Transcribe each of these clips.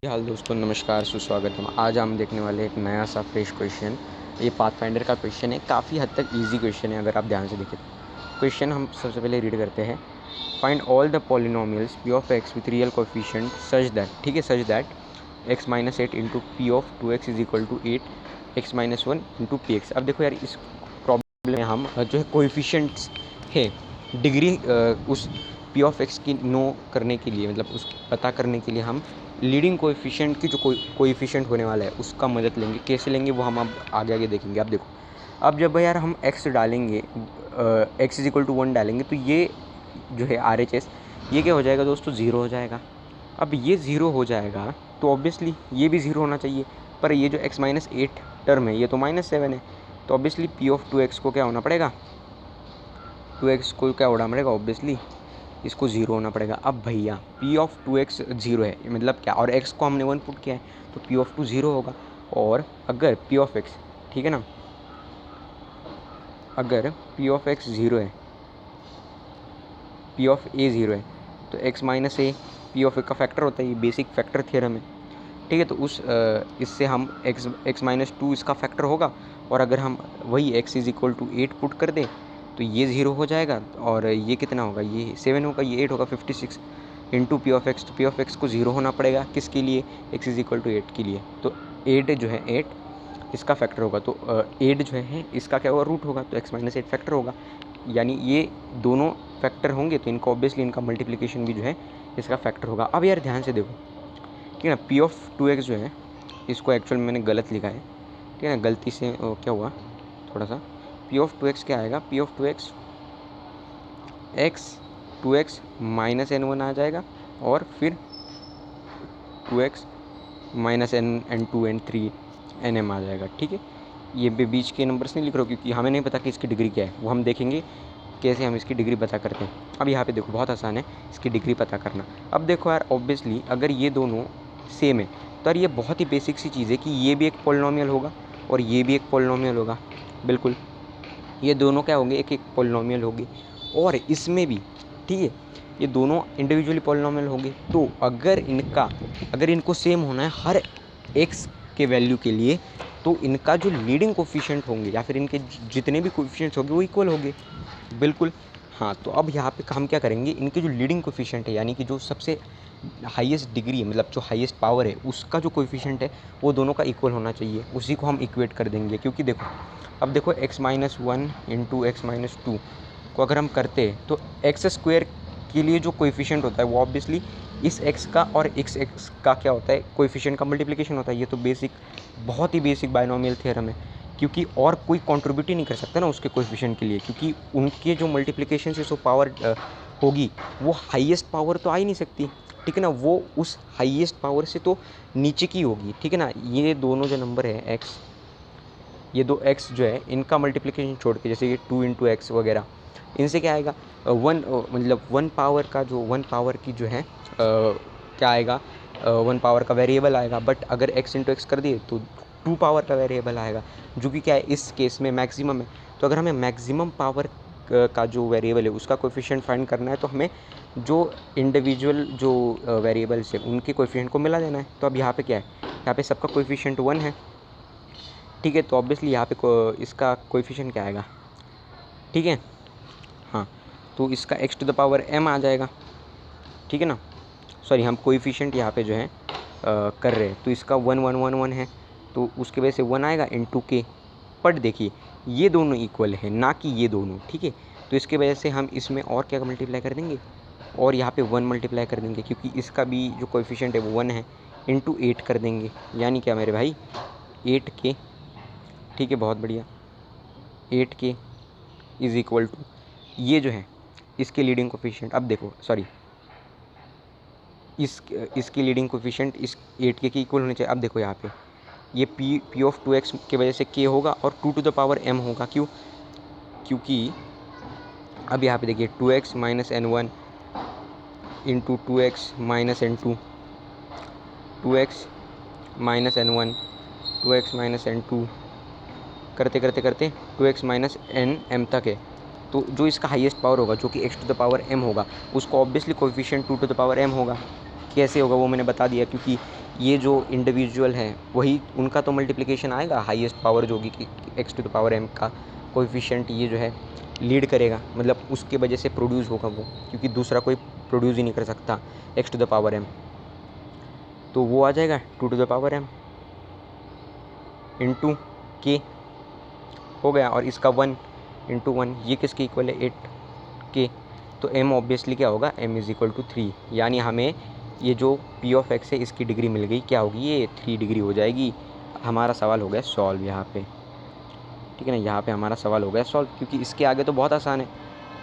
हाल दोस्तों, नमस्कार, सुस्वागत है। आज हम देखने वाले एक नया सा फ्रेश क्वेश्चन। ये पाथफाइंडर का क्वेश्चन है, काफ़ी हद तक इजी क्वेश्चन है अगर आप ध्यान से देखें तो। क्वेश्चन हम सबसे पहले रीड करते हैं। Find all the polynomials P of X with real coefficient such that, ठीक है, such that X minus eight into P of two X is equal to eight X minus one into P X. अब देखो यार, इस problem में हम जो है कोएफिशिएंट्स है डिग्री उस पी ऑफ एक्स की नो करने के लिए, मतलब उस पता करने के लिए हम लीडिंग कोएफिशिएंट की जो कोएफिशिएंट होने वाला है उसका मदद लेंगे। कैसे लेंगे वो हम अब आगे देखेंगे। अब देखो, अब जब यार हम x डालेंगे, x इज इक्वल टू 1 डालेंगे तो ये जो है RHS ये क्या हो जाएगा दोस्तों, ज़ीरो हो जाएगा। अब ये ज़ीरो हो जाएगा तो ऑब्वियसली ये भी ज़ीरो होना चाहिए, पर ये जो x माइनस एट टर्म है ये तो माइनस सेवन है, तो obviously P of two X को क्या होना पड़ेगा, टू एक्स को क्या होना पड़ेगा, ऑब्वियसली इसको ज़ीरो होना पड़ेगा। अब भैया P of two X zero है, मतलब क्या, और एक्स को हमने वन पुट किया है तो पी ऑफ टू ज़ीरो होगा। और अगर पी ऑफ एक्स, ठीक है ना, अगर पी ऑफ एक्स ज़ीरो है, पी ऑफ ए ज़ीरो है तो X minus A P of A का फैक्टर होता है, ये बेसिक फैक्टर थ्योरम है, ठीक है। तो उस इससे हम एक्स माइनस टू इसका फैक्टर होगा, और अगर हम वही X is equal to eight put कर दें तो ये ज़ीरो हो जाएगा, और ये कितना होगा, ये सेवन होगा, ये एट होगा, 56 इंटू पी ऑफ एक्स। तो पी ऑफ एक्स को ज़ीरो होना पड़ेगा किसके लिए, X is equal to eight के लिए। तो एट जो है, एट इसका फैक्टर होगा, तो एट जो है इसका क्या होगा, रूट होगा, तो एक्स माइनस एट फैक्टर होगा। यानी ये दोनों फैक्टर होंगे तो इनको ऑब्वियसली इनका मल्टीप्लिकेशन भी जो है इसका फैक्टर होगा। अब यार ध्यान से देखो, ठीक है ना, पी ऑफ टू एक्स जो है इसको एक्चुअल में मैंने गलत लिखा है, ठीक है ना, गलती से क्या हुआ थोड़ा सा। पी ऑफ टू एक्स क्या आएगा, P of two X X two X minus N one आ जाएगा, और फिर two X minus N N two N three N M आ जाएगा, ठीक है। ये बीच के नंबर्स नहीं लिख रहा हूँ क्योंकि हमें नहीं पता कि इसकी डिग्री क्या है, वो हम देखेंगे कैसे हम इसकी डिग्री पता करते हैं। अब यहाँ पे देखो, बहुत आसान है इसकी डिग्री पता करना। अब देखो यार, ऑब्वियसली अगर ये दोनों सेम है तो यार ये बहुत ही बेसिक सी चीज़ है कि ये भी एक पॉलिनोमियल होगा और ये भी एक पॉलिनोमियल होगा। बिल्कुल, ये दोनों क्या होंगे, एक एक पॉलिनोमियल होंगे, और इसमें भी, ठीक है, ये दोनों इंडिविजुअली पॉलिनोमियल होंगे। तो अगर इनको सेम होना है हर एक्स के वैल्यू के लिए, तो इनका जो लीडिंग कोफिशिएंट होंगे या फिर इनके जितने भी कोफिशिएंट्स होंगे वो इक्वल होंगे। बिल्कुल, हाँ। तो अब यहाँ पे हम क्या करेंगे, इनके जो लीडिंग कोफिशिएंट है यानी कि जो सबसे हाईएस्ट डिग्री है, मतलब जो हाईएस्ट पावर है उसका जो कोफिशिएंट है वो दोनों का इक्वल होना चाहिए, उसी को हम इक्वेट कर देंगे। क्योंकि देखो, अब देखो x minus one into X minus to को अगर हम करते हैं तो एक्स स्क्वायर के लिए जो कोएफिशिएंट होता है वो ऑब्वियसली इस एक्स का और एक्स का क्या होता है, कोएफिशिएंट का मल्टीप्लिकेशन होता है। ये तो बेसिक, बहुत ही बेसिक बायनोमियल थ्योरम है, क्योंकि और कोई कंट्रीब्यूट ही नहीं कर सकता ना उसके कोएफिशिएंट के लिए, क्योंकि उनके जो मल्टीप्लिकेशन से जो पावर होगी वो हाईएस्ट पावर तो आ ही नहीं सकती, ठीक है ना, वो उस हाईएस्ट पावर से तो नीचे की होगी, ठीक है ना। ये दोनों जो नंबर है एक्स, ये दो एक्स जो है इनका मल्टीप्लिकेशन छोड़ के, जैसे ये टू इंटू एक्स वगैरह, इनसे क्या आएगा, वन, मतलब वन पावर का जो वन पावर की जो है क्या आएगा, वन पावर का वेरिएबल आएगा। बट अगर एक्स इंटू एक्स कर दिए तो टू पावर का वेरिएबल आएगा, जो कि क्या है इस केस में मैक्सिमम है। तो अगर हमें मैक्सिमम पावर का जो वेरिएबल है उसका कोएफिशिएंट फाइंड करना है तो हमें जो इंडिविजुअल जो वेरिएबल्स है उनके कोएफिशिएंट को मिला देना है। तो अब यहाँ पे क्या है, यहाँ पे सबका कोएफिशिएंट वन है, ठीक है। तो ऑब्वियसली यहाँ पे इसका कोएफिशिएंट क्या आएगा, ठीक है, हाँ, तो इसका X to the power M आ जाएगा, ठीक है ना। सॉरी, हम कोएफिशिएंट यहाँ पे जो है कर रहे हैं, तो इसका वन वन वन वन है तो उसकी वजह से वन आएगा इंटू के। बट देखिए ये दोनों इक्वल है ना कि ये दोनों, ठीक है। तो इसके वजह से हम इसमें और क्या मल्टीप्लाई कर देंगे, और यहाँ पे वन मल्टीप्लाई कर देंगे, क्योंकि इसका भी जो कोएफिशिएंट है वो वन है, इंटू एट कर देंगे, यानी क्या मेरे भाई, एट के, ठीक है, बहुत बढ़िया, एट के इज़ इक्वल टू ये जो है इसके लीडिंग कोफिशिएंट। अब देखो, सॉरी, इसकी लीडिंग कोफिशिएंट इस एट के इक्वल होने चाहिए। अब देखो यहाँ पे ये पी ऑफ टू एक्स की वजह से के होगा और two to the power M होगा, क्यों, क्योंकि अब यहाँ पे देखिए two X minus N one into two X minus N two, two X minus N one, two X minus N two, करते करते करते two X minus N M तक है। तो जो इसका हाईएस्ट पावर होगा जो कि X to the power M होगा, उसको obviously coefficient two to the power M होगा। कैसे होगा वो मैंने बता दिया, क्योंकि ये जो इंडिविजुअल है वही उनका तो मल्टीप्लिकेशन आएगा, हाईएस्ट पावर जो होगी कि X to the power m का कोएफिशिएंट ये जो है लीड करेगा, मतलब उसके वजह से प्रोड्यूस होगा वो, क्योंकि दूसरा कोई प्रोड्यूस ही नहीं कर सकता X to the power m। तो वो आ जाएगा 2 to the power m into K हो गया, और इसका 1 इंटू 1 ये किसके इक्वल है 8 के। तो m ऑब्वियसली क्या होगा, m इज़ इक्वल टू 3, यानी हमें ये जो p ऑफ x है इसकी डिग्री मिल गई, क्या होगी ये 3 डिग्री हो जाएगी। हमारा सवाल हो गया सॉल्व यहाँ पे, ठीक है ना, यहाँ पे हमारा सवाल हो गया सॉल्व, क्योंकि इसके आगे तो बहुत आसान है।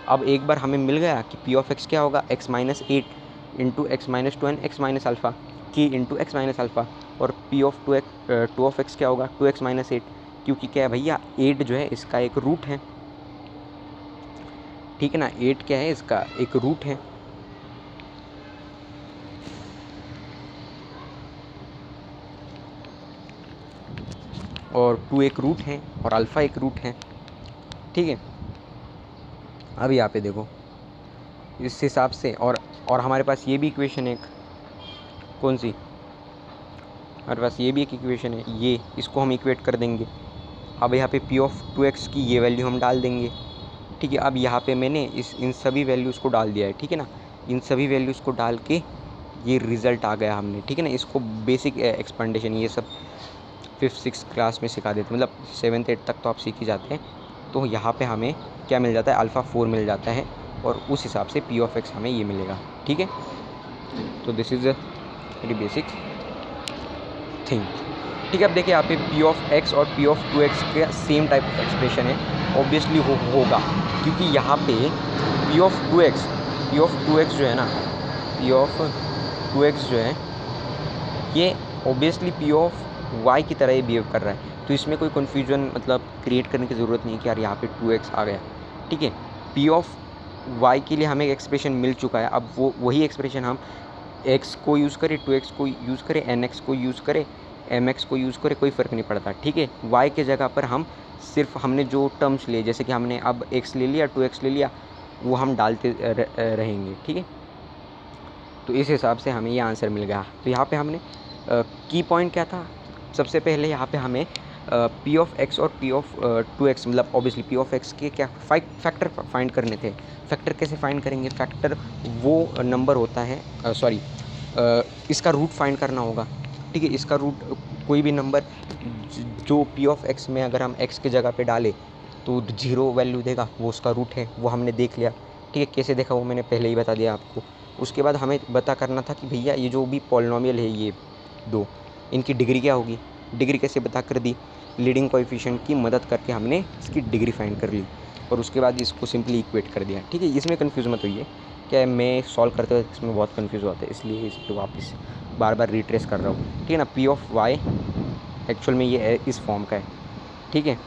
अब एक बार हमें मिल गया कि p ऑफ x क्या होगा, x minus 8 into X minus 2 N X minus alpha k into X minus alpha, और p ऑफ 2 ऑफ x क्या होगा 2x माइनस 8, क्योंकि क्या है भैया 8 जो है इसका एक रूट है, ठीक है ना, 8 क्या है इसका एक रूट है। और 2 एक रूट है और अल्फ़ा एक रूट है, ठीक है। अब यहाँ पे देखो इस हिसाब से, और हमारे पास ये भी इक्वेशन है एक, कौन सी, हमारे पास ये भी एक इक्वेशन है, ये इसको हम इक्वेट कर देंगे। अब यहाँ पे p ऑफ 2x की ये वैल्यू हम डाल देंगे, ठीक है। अब यहाँ पे मैंने इन सभी वैल्यूज़ को डाल दिया है, ठीक है ना, इन सभी वैल्यूज़ को डाल के ये रिज़ल्ट आ गया हमने, ठीक है ना। इसको बेसिक एक्सपेंडेशन ये सब 5th-6th क्लास में सिखा देते, मतलब 7th-8th तक तो आप सीख ही जाते हैं। तो यहाँ पे हमें क्या मिल जाता है, अल्फ़ा 4 मिल जाता है, और उस हिसाब से p ऑफ x हमें ये मिलेगा, ठीक है। तो this is a very basic thing, ठीक है। अब देखिए यहाँ पे p ऑफ x और p ऑफ 2x का सेम टाइप ऑफ एक्सप्रेशन है, ऑब्वियसली होगा, क्योंकि यहाँ पे p ऑफ 2x जो है ना, p ऑफ 2x जो है ये ऑब्वियसली p ऑफ y की तरह ही बिहेव कर रहा है, तो इसमें कोई कन्फ्यूजन मतलब क्रिएट करने की ज़रूरत नहीं है कि यार यहाँ पे 2x आ गया, ठीक है। p ऑफ y के लिए हमें एक्सप्रेशन मिल चुका है, अब वही एक्सप्रेशन हम x को यूज़ करें, 2x को यूज़ करें, nx को यूज़ करें, mx को यूज़ करें, कोई फ़र्क नहीं पड़ता, ठीक है। y के जगह पर हम सिर्फ हमने जो टर्म्स लिए, जैसे कि हमने अब x ले लिया 2x ले लिया, वो हम डालते रहेंगे, ठीक है। तो इस हिसाब से हमें ये आंसर मिल गया। तो यहाँ पे हमने की पॉइंट क्या था, सबसे पहले यहाँ पे हमें p ऑफ x और p ऑफ 2x, मतलब ऑब्वियसली p ऑफ x के क्या फैक्टर फाइंड करने थे। फैक्टर कैसे फाइंड करेंगे, फैक्टर वो नंबर होता है, सॉरी इसका रूट फाइंड करना होगा, ठीक है। इसका रूट कोई भी नंबर जो p ऑफ x में अगर हम x की जगह पे डालें तो 0 वैल्यू देगा, वो उसका रूट है, वो हमने देख लिया, ठीक है। कैसे देखा वो मैंने पहले ही बता दिया आपको। उसके बाद हमें पता करना था कि भैया ये जो भी पॉलिनॉमियल है ये दो, इनकी डिग्री क्या होगी। डिग्री कैसे पता कर दी, लीडिंग कोएफिशिएंट की मदद करके हमने इसकी डिग्री फाइंड कर ली, और उसके बाद इसको सिंपली इक्वेट कर दिया, ठीक है। इसमें कन्फ्यूज़ मत होइए, क्या है मैं सॉल्व करते हुए इसमें बहुत कन्फ्यूज़ होता है, इसलिए इस पर वापस बार बार रिट्रेस कर रहा हूँ, ठीक है ना। p ऑफ y एक्चुअल में ये इस फॉर्म का है, ठीक है,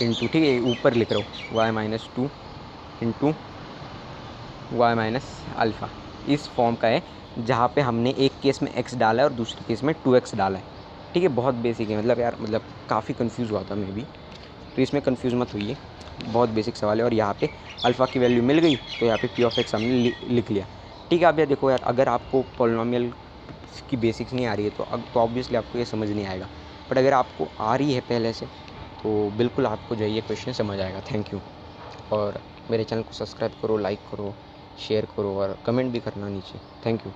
इंटू, ठीक है, ऊपर लिख रहा हूँ y minus 2 into y minus alpha, इस फॉर्म का है, जहाँ पे हमने एक केस में x डाला है और दूसरे केस में 2x डाला है, ठीक है। बहुत बेसिक है, मतलब यार मतलब काफ़ी कंफ्यूज हुआ था मैं भी, तो इसमें कंफ्यूज मत होइए, बहुत बेसिक सवाल है। और यहाँ पे अल्फ़ा की वैल्यू मिल गई, तो यहाँ पे p ऑफ x हमने लिख लिया, ठीक है। अब यार देखो यार, अगर आपको पॉलिनॉमियल की बेसिक्स नहीं आ रही है तो ऑब्वियसली आपको ये समझ नहीं आएगा, बट अगर आपको आ रही है पहले से तो बिल्कुल आपको जो है ये क्वेश्चन समझ आएगा। थैंक यू, और मेरे चैनल को सब्सक्राइब करो, लाइक करो, शेयर करो, और कमेंट भी करना नीचे। Thank you.